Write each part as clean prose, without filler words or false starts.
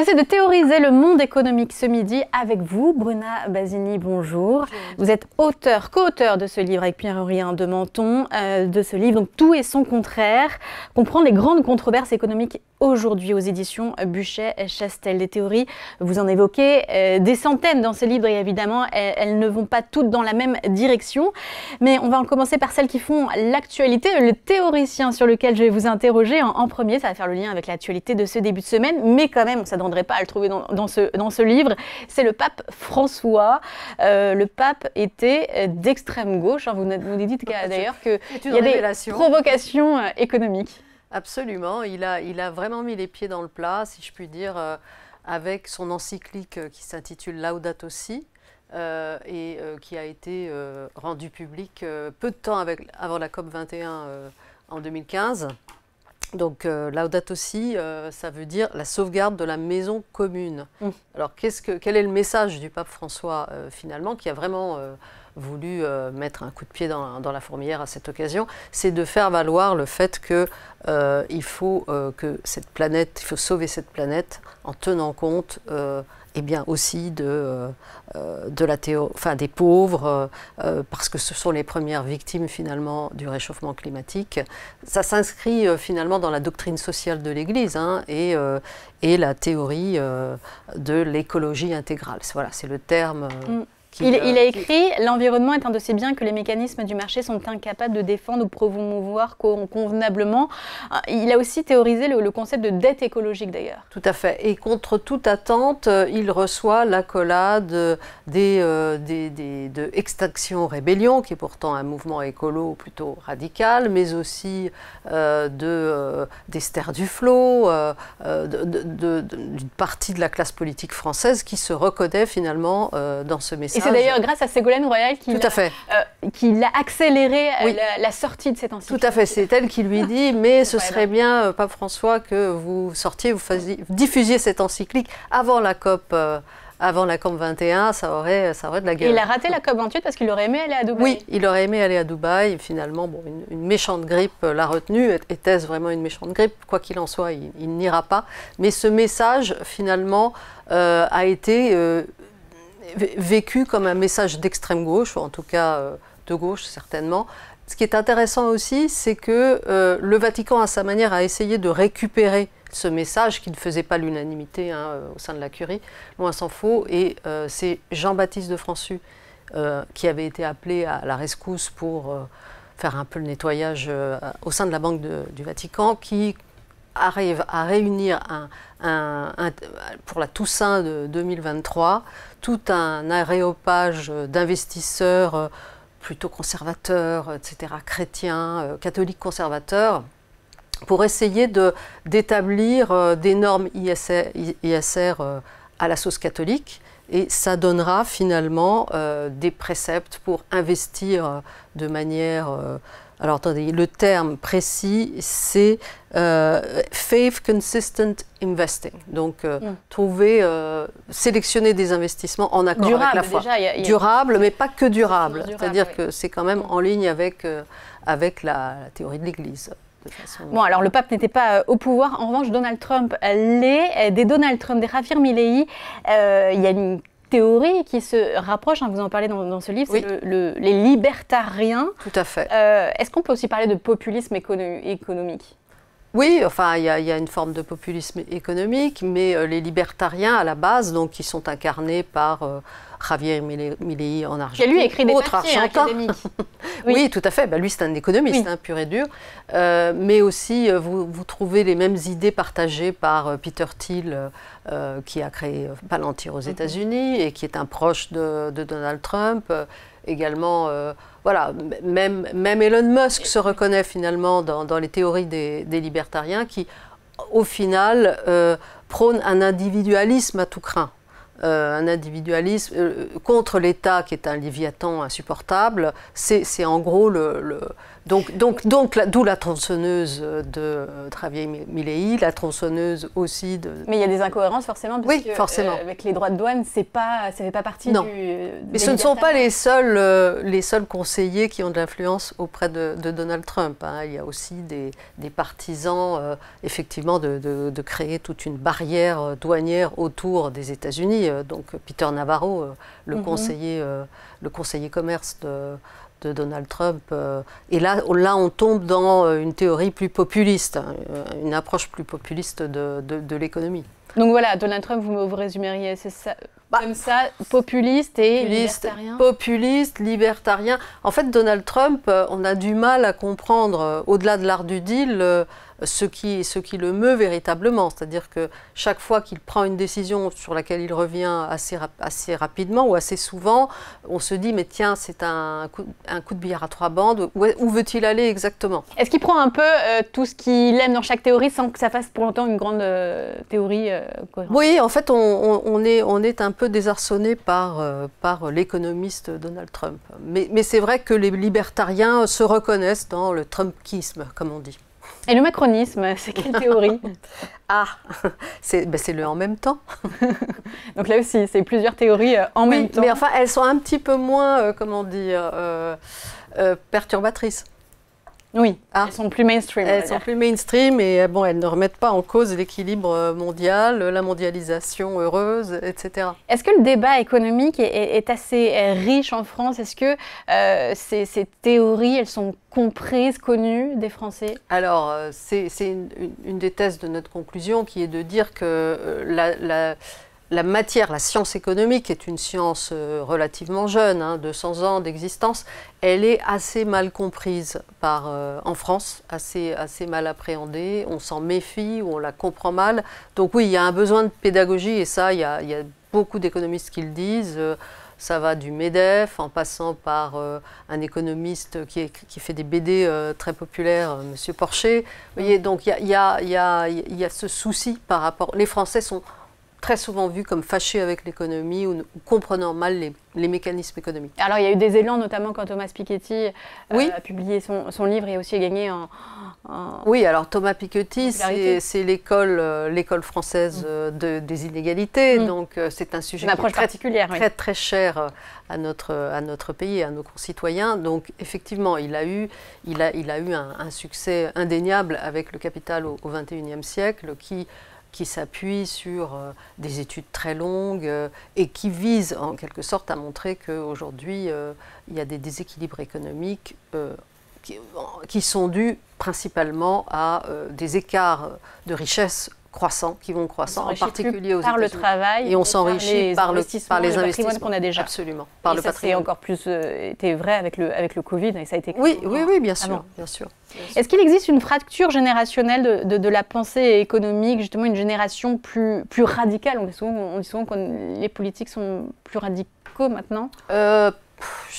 essaie de théoriser le monde économique ce midi avec vous, Bruna Basini, bonjour. Vous êtes auteur, co-auteur de ce livre avec Pierre-Henri de Menton, de ce livre, donc Tout et son contraire, comprendre les grandes controverses économiques aujourd'hui aux éditions Buchet-Chastel. Des théories, vous en évoquez des centaines dans ce livre et évidemment, elles ne vont pas toutes dans la même direction. Mais on va en commencer par celles qui font l'actualité. Le théoricien sur lequel je vais vous interroger en premier, ça va faire le lien avec l'actualité de ce début de semaine, mais quand même, on ne s'attendrait pas à le trouver dans ce livre. C'est le pape François. Le pape était d'extrême gauche. Vous nous dites d'ailleurs qu'il y a des provocations économiques. Absolument, il a vraiment mis les pieds dans le plat, si je puis dire, avec son encyclique qui s'intitule Laudato Si, et qui a été rendu public peu de temps avant la COP21 en 2015. Donc Laudato Si, ça veut dire la sauvegarde de la maison commune. Alors quel est le message du pape François finalement, qui a vraiment voulu mettre un coup de pied dans la fourmilière à cette occasion? C'est de faire valoir le fait que il faut que cette planète, il faut sauver cette planète en tenant compte et bien aussi des pauvres, parce que ce sont les premières victimes finalement du réchauffement climatique. Ça s'inscrit finalement dans la doctrine sociale de l'Église et la théorie de l'écologie intégrale. Voilà, c'est le terme. Il a écrit « L'environnement est un de ces biens que les mécanismes du marché sont incapables de défendre ou promouvoir convenablement ». Il a aussi théorisé le concept de dette écologique d'ailleurs. Tout à fait. Et contre toute attente, il reçoit l'accolade de Extinction Rébellion, qui est pourtant un mouvement écolo plutôt radical, mais aussi d'Esther Duflo, d'une partie de la classe politique française qui se reconnaît finalement dans ce message. C'est d'ailleurs grâce à Ségolène Royal qu'il a accéléré la sortie de cette encyclique. Tout à fait, c'est elle qui lui dit « mais ce serait bien, Pape François, que vous sortiez, vous diffusiez cette encyclique avant la COP 21, ça aurait de la gueule. » Et il a raté la COP 28 parce qu'il aurait aimé aller à Dubaï. Oui, il aurait aimé aller à Dubaï. Finalement, bon, une méchante grippe l'a retenu. Était-ce vraiment une méchante grippe? Quoi qu'il en soit, il n'ira pas. Mais ce message, finalement, a été vécu comme un message d'extrême gauche, ou en tout cas de gauche certainement. Ce qui est intéressant aussi, c'est que le Vatican, à sa manière, a essayé de récupérer ce message qui ne faisait pas l'unanimité au sein de la Curie, loin s'en faut, et c'est Jean-Baptiste de Françu qui avait été appelé à la rescousse pour faire un peu le nettoyage au sein de la Banque du Vatican, qui arrive à réunir pour la Toussaint de 2023 tout un aréopage d'investisseurs plutôt conservateurs, etc., chrétiens, catholiques conservateurs, pour essayer d'établir des normes ISR à la sauce catholique. Et ça donnera finalement des préceptes pour investir de manière... alors attendez, le terme précis, c'est Faith Consistent Investing. Donc sélectionner des investissements en accord avec la foi. Durable, mais pas que durable. C'est-à-dire que c'est quand même en ligne avec la théorie de l'Église. Bon, alors le pape n'était pas au pouvoir. En revanche, Donald Trump l'est. Des Donald Trump, des Javier Milei, il y a une théorie qui se rapproche, vous en parlez dans ce livre, c'est les libertariens. Tout à fait. Est-ce qu'on peut aussi parler de populisme économique? Oui, enfin, il y a une forme de populisme économique, mais les libertariens, à la base, donc, qui sont incarnés par Javier Milei en Argentine. Qui a lui écrit des papiers académiques. Oui, tout à fait. Lui, c'est un économiste, pur et dur. Mais aussi, vous trouvez les mêmes idées partagées par Peter Thiel, qui a créé Palantir aux États-Unis et qui est un proche de Donald Trump. Également, voilà, même Elon Musk se reconnaît finalement dans les théories des libertariens qui, au final, prônent un individualisme à tout crin. un individualisme contre l'État qui est un léviathan insupportable. C'est en gros d'où la tronçonneuse de Javier Milei, la tronçonneuse aussi de... Mais il y a des incohérences forcément, parce que forcément. Avec les droits de douane, ça fait pas partie non. du... Mais ce ne sont pas les seuls conseillers qui ont de l'influence auprès de Donald Trump. Hein. Il y a aussi des partisans, effectivement, de créer toute une barrière douanière autour des États-Unis. Donc Peter Navarro, le conseiller commerce de Donald Trump. Et là, on tombe dans une théorie plus populiste, une approche plus populiste de l'économie. Donc voilà, Donald Trump, vous résumeriez, c'est ça, comme ça, populiste et libertarien. Populiste, libertarien. En fait, Donald Trump, on a du mal à comprendre, au-delà de l'art du deal, ce qui le meut véritablement. C'est-à-dire que chaque fois qu'il prend une décision sur laquelle il revient assez rapidement ou assez souvent, on se dit, mais tiens, c'est un coup de billard à 3 bandes, où veut-il aller exactement? Est-ce qu'il prend un peu tout ce qu'il aime dans chaque théorie sans que ça fasse pour longtemps une grande théorie cohérente? Oui, en fait, on est un peu désarçonné par l'économiste Donald Trump. Mais c'est vrai que les libertariens se reconnaissent dans le Trumpisme, comme on dit. Et le macronisme, c'est quelle théorie? C'est le en même temps. Donc là aussi, c'est plusieurs théories en même temps. Mais enfin, elles sont un petit peu moins, perturbatrices. Oui, elles sont plus mainstream. Elles sont plus mainstream et bon, elles ne remettent pas en cause l'équilibre mondial, la mondialisation heureuse, etc. Est-ce que le débat économique est assez riche en France? Est-ce que ces théories, elles sont comprises, connues des Français? Alors, c'est une des thèses de notre conclusion qui est de dire que la matière, la science économique, est une science relativement jeune, 200 ans d'existence, elle est assez mal comprise en France, assez mal appréhendée, on s'en méfie, on la comprend mal. Donc oui, il y a un besoin de pédagogie et ça, il y a beaucoup d'économistes qui le disent. Ça va du MEDEF en passant par un économiste qui fait des BD très populaires, Monsieur Porcher. Vous voyez, donc il y a ce souci par rapport... Les Français sont très souvent vus comme fâchés avec l'économie ou comprenant mal les mécanismes économiques. Alors il y a eu des élans, notamment quand Thomas Piketty a publié son livre et aussi a gagné en... Oui, alors Thomas Piketty, c'est l'école française des inégalités, donc c'est un sujet très cher à notre pays, à nos concitoyens. Donc effectivement, il a eu un succès indéniable avec Le Capital au XXIe siècle qui s'appuie sur des études très longues et qui vise en quelque sorte à montrer qu'aujourd'hui, il y a des déséquilibres économiques qui sont dus principalement à des écarts de richesse croissants, qui vont croissant, en particulier aux États-Unis. Par le travail et on s'enrichit par les investissements qu'on a déjà. Absolument. Et ça c'est encore plus été vrai avec le Covid et ça a été... Oui, bien sûr. Est-ce qu'il existe une fracture générationnelle de la pensée économique, justement une génération plus radicale? On dit souvent que les politiques sont plus radicaux maintenant.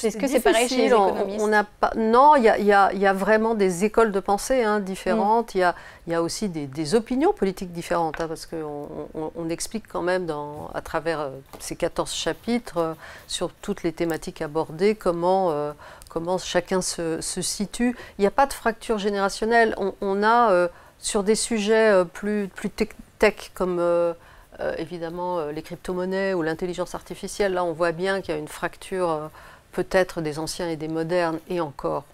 Est-ce que c'est pareil chez les économistes? Non, il y a vraiment des écoles de pensée différentes. Il y a aussi des opinions politiques différentes, parce qu'on explique quand même à travers ces 14 chapitres sur toutes les thématiques abordées comment chacun se situe. Il n'y a pas de fracture générationnelle. On a sur des sujets plus tech comme évidemment les crypto-monnaies ou l'intelligence artificielle. Là, on voit bien qu'il y a une fracture peut-être des anciens et des modernes, et encore.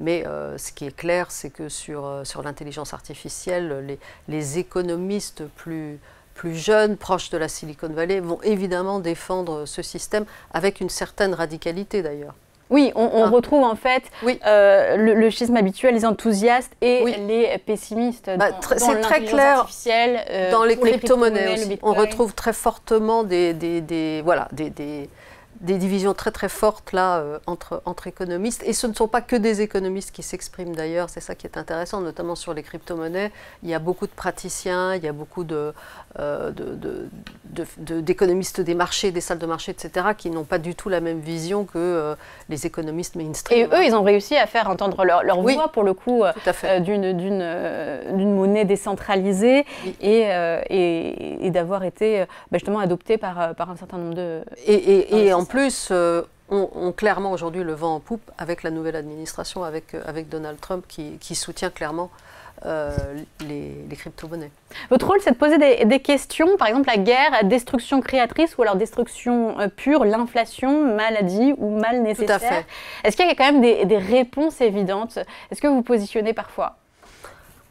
Mais ce qui est clair, c'est que sur l'intelligence artificielle, les économistes plus jeunes, proches de la Silicon Valley, vont évidemment défendre ce système avec une certaine radicalité d'ailleurs. Oui, on retrouve en fait le schisme habituel, les enthousiastes et les pessimistes. C'est très clair dans les crypto-monnaies aussi. On retrouve très fortement des divisions très très fortes là entre économistes, et ce ne sont pas que des économistes qui s'expriment d'ailleurs, c'est ça qui est intéressant, notamment sur les crypto-monnaies. Il y a beaucoup de praticiens, il y a beaucoup d'économistes des marchés, des salles de marché, etc., qui n'ont pas du tout la même vision que les économistes mainstream. Et eux, ils ont réussi à faire entendre leur oui, voix, pour le coup, d'une monnaie décentralisée, oui, et d'avoir été justement adoptée par un certain nombre de... Et en plus, on clairement aujourd'hui le vent en poupe avec la nouvelle administration, avec Donald Trump qui soutient clairement les crypto-monnaies. Votre rôle, c'est de poser des questions, par exemple la guerre, destruction créatrice ou alors destruction pure, l'inflation, maladie ou mal nécessaire. Tout à fait. Est-ce qu'il y a quand même des réponses évidentes? Est-ce que vous vous positionnez parfois?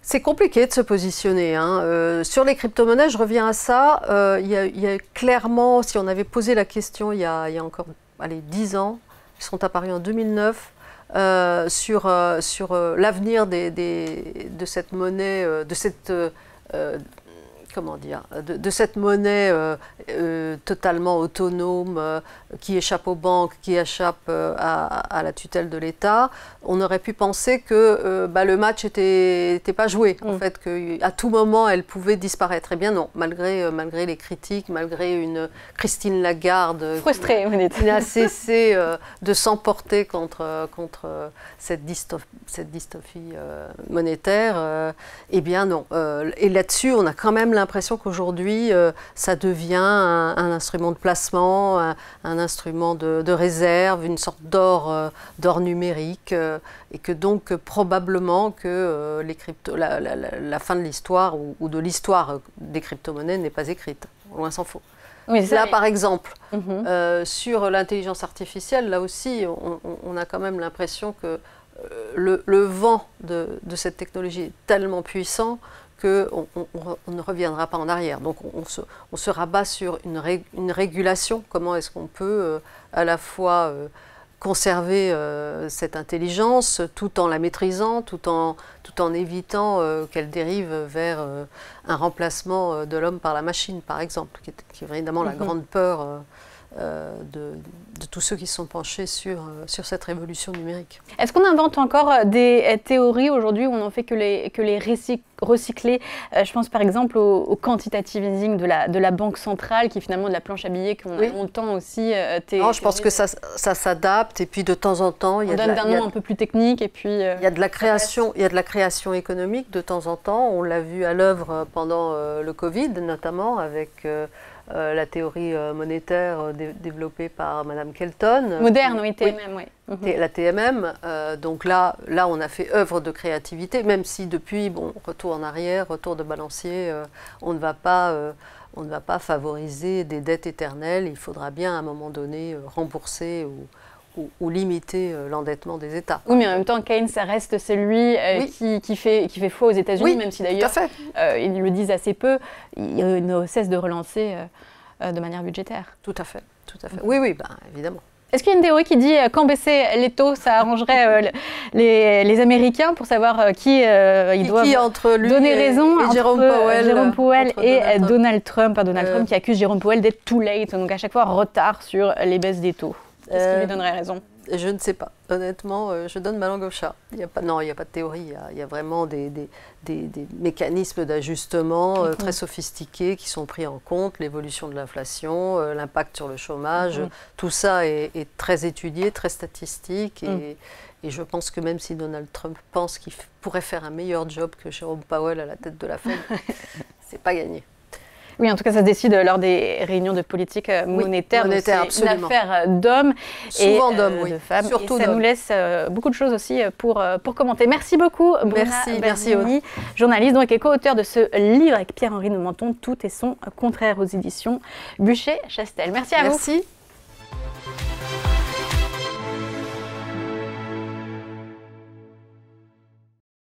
C'est compliqué de se positionner. Hein. Sur les crypto-monnaies, je reviens à ça. Il y a clairement, si on avait posé la question il y a encore 10 ans, ils sont apparus en 2009, sur l'avenir de cette monnaie, de cette monnaie totalement autonome, qui échappe aux banques, qui échappe à la tutelle de l'État. On aurait pu penser que le match n'était pas joué, en fait, qu'à tout moment elle pouvait disparaître. Eh bien non, malgré les critiques, malgré une Christine Lagarde frustrée, qui n'a cessé de s'emporter contre cette dystophie monétaire, eh bien non. Et là-dessus, on a quand même l'impression qu'aujourd'hui, ça devient un instrument de placement, un instrument de réserve, une sorte d'or numérique, et que donc probablement que la fin de l'histoire ou de l'histoire des crypto-monnaies n'est pas écrite, loin s'en faut. Oui, là, par exemple, sur l'intelligence artificielle, là aussi, on a quand même l'impression que le vent de cette technologie est tellement puissant qu'on ne reviendra pas en arrière. Donc on se rabat sur une régulation. Comment est-ce qu'on peut à la fois conserver cette intelligence tout en la maîtrisant, tout en évitant qu'elle dérive vers un remplacement de l'homme par la machine, par exemple, qui est évidemment la grande peur de tous ceux qui se sont penchés sur cette révolution numérique. Est-ce qu'on invente encore des théories aujourd'hui où on n'en fait que les recycler? Je pense par exemple au quantitative easing de la Banque centrale, qui est finalement de la planche à billets qu'on a longtemps aussi non, je pense que ça s'adapte, et puis de temps en temps... On donne un nom un peu plus technique, et puis... Il y a de la création économique de temps en temps. On l'a vu à l'œuvre pendant le Covid, notamment avec... la théorie monétaire développée par Madame Kelton. Moderne, oui, TMM, oui. La TMM, donc là, on a fait œuvre de créativité, même si depuis, retour en arrière, retour de balancier, on ne va pas favoriser des dettes éternelles. Il faudra bien, à un moment donné, rembourser ou limiter l'endettement des États. Oui, mais en même temps, Keynes, ça reste celui qui fait foi aux États-Unis, même si d'ailleurs, ils le disent assez peu, il ne cesse de relancer de manière budgétaire. Tout à fait. Oui, évidemment. Est-ce qu'il y a une théorie qui dit quand baisser les taux, ça arrangerait les Américains, pour savoir qui ils doivent donner raison et Jérôme Powell et Donald Trump. Donald Trump qui accuse Jérôme Powell d'être too late, donc à chaque fois retard sur les baisses des taux. Qu'est-ce qui lui donnerait raison? Je ne sais pas. Honnêtement, je donne ma langue au chat. Il n'y a pas de théorie. Il y a vraiment des mécanismes d'ajustement très sophistiqués qui sont pris en compte. L'évolution de l'inflation, l'impact sur le chômage. Tout ça est très étudié, très statistique. Et je pense que même si Donald Trump pense qu'il pourrait faire un meilleur job que Jérôme Powell à la tête de la Fed, c'est pas gagné. Oui, en tout cas, ça se décide lors des réunions de politique monétaire. C'est une affaire d'hommes et de femmes. Surtout et ça nous laisse beaucoup de choses aussi pour commenter. Merci beaucoup, Bruna Basini, journaliste donc, et co-auteur de ce livre avec Pierre-Henri de Menton, Tout et son contraire, aux éditions Buchet-Chastel. Merci à vous. Merci.